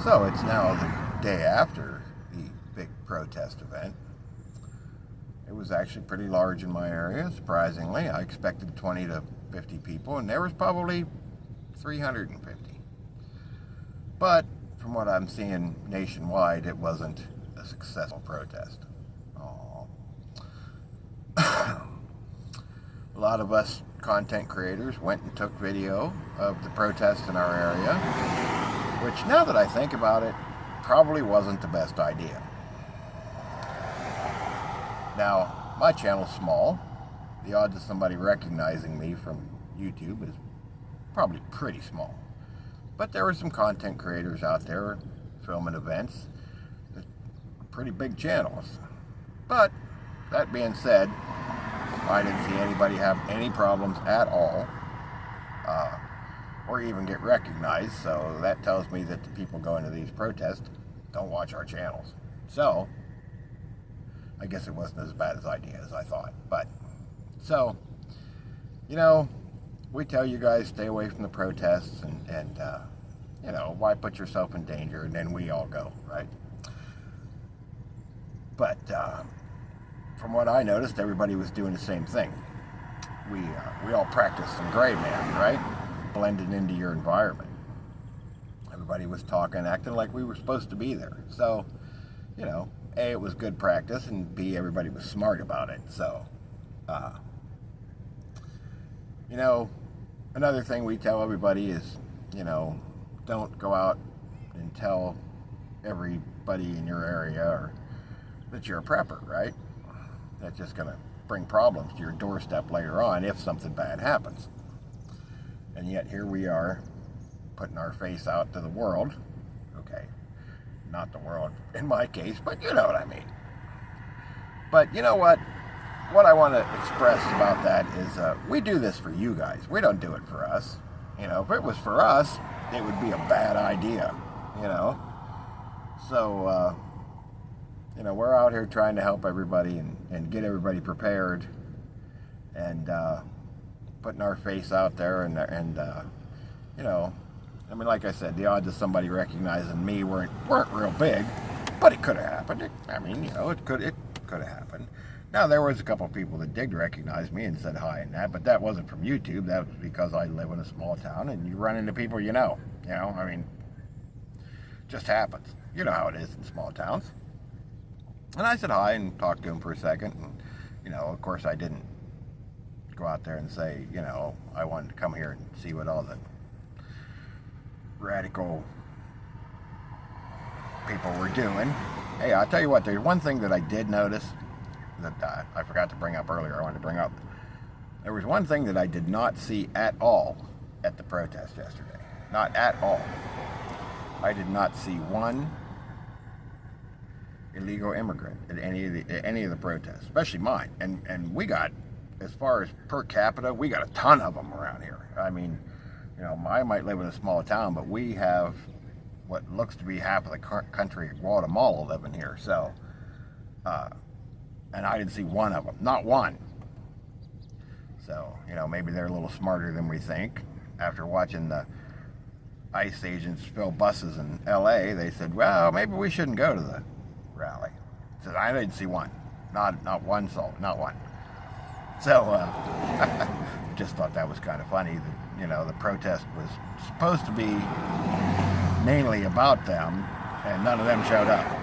So it's now the day after the big protest event. It was actually pretty large in my area, surprisingly. I expected 20 to 50 people, and there was probably 350. But from what I'm seeing nationwide, it wasn't a successful protest. Aww. A lot of us content creators went and took video of the protest in our area, which, now that I think about it, probably wasn't the best idea. Now, my channel's small. The odds of somebody recognizing me from YouTube is probably pretty small. But there were some content creators out there filming events with pretty big channels. But, that being said, I didn't see anybody have any problems at all, or even get recognized, so that tells me that the people going to these protests don't watch our channels. So, I guess it wasn't as bad as I thought. But, so, you know, we tell you guys stay away from the protests, and you know, why put yourself in danger, and then we all go, right? But, from what I noticed, everybody was doing the same thing. We all practiced some gray man, right? Blended into your environment. Everybody was talking, acting like we were supposed to be there. So, you know, A, it was good practice, and B, everybody was smart about it. So, you know, another thing we tell everybody is, you know, don't go out and tell everybody in your area or that you're a prepper, right? That's just going to bring problems to your doorstep later on if something bad happens. And yet here we are, putting our face out to the world. Okay, not the world in my case, but you know what I mean. But you know what? What I want to express about that is we do this for you guys. We don't do it for us. You know, if it was for us, it would be a bad idea, you know. So, you know, we're out here trying to help everybody and get everybody prepared, and putting our face out there, and you know, I mean, like I said, the odds of somebody recognizing me weren't real big, but it could have happened. I mean, you know, it could have happened. Now, there was a couple of people that did recognize me and said hi and that, but that wasn't from YouTube. That was because I live in a small town, and you run into people you know. You know, I mean, just happens. You know how it is in small towns. And I said hi and talked to him for a second, and, you know, of course I didn't go out there and say, you know, I wanted to come here and see what all the radical people were doing. Hey, I'll tell you what, there's one thing that I did notice that I forgot to bring up earlier, I wanted to bring up. There was one thing that I did not see at all at the protest yesterday. Not at all. I did not see one illegal immigrant at any of the protests, especially mine. And we got, as far as per capita, we got a ton of them around here. I mean, you know, I might live in a small town, but we have what looks to be half of the country of Guatemala living here. So, and I didn't see one of them, not one. So, you know, maybe they're a little smarter than we think. After watching the ICE agents fill buses in LA, they said, well, maybe we shouldn't go to the rally. So I didn't see one. Not one soul, not one. So, just thought that was kind of funny that, you know, the protest was supposed to be mainly about them, and none of them showed up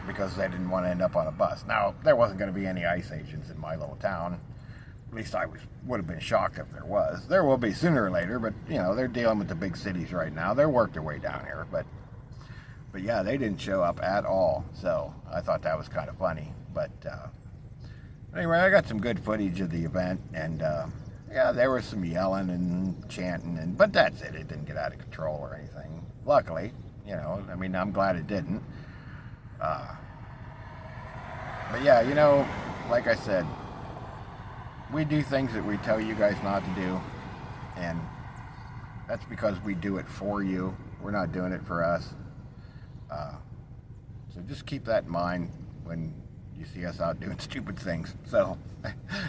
because they didn't want to end up on a bus. Now, there wasn't going to be any ICE agents in my little town. At least I would have been shocked if there was. There will be sooner or later, but, you know, they're dealing with the big cities right now. They'll work their way down here, but yeah, they didn't show up at all. So I thought that was kind of funny. But anyway, I got some good footage of the event, and yeah, there was some yelling and chanting, but that's it. It didn't get out of control or anything. Luckily, you know, I mean, I'm glad it didn't. But yeah, you know, like I said, we do things that we tell you guys not to do, and that's because we do it for you. We're not doing it for us. So just keep that in mind when you see us out doing stupid things. So,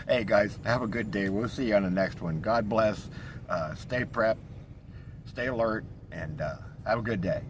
hey guys, have a good day. We'll see you on the next one. God bless. Stay prepped, stay alert, and have a good day.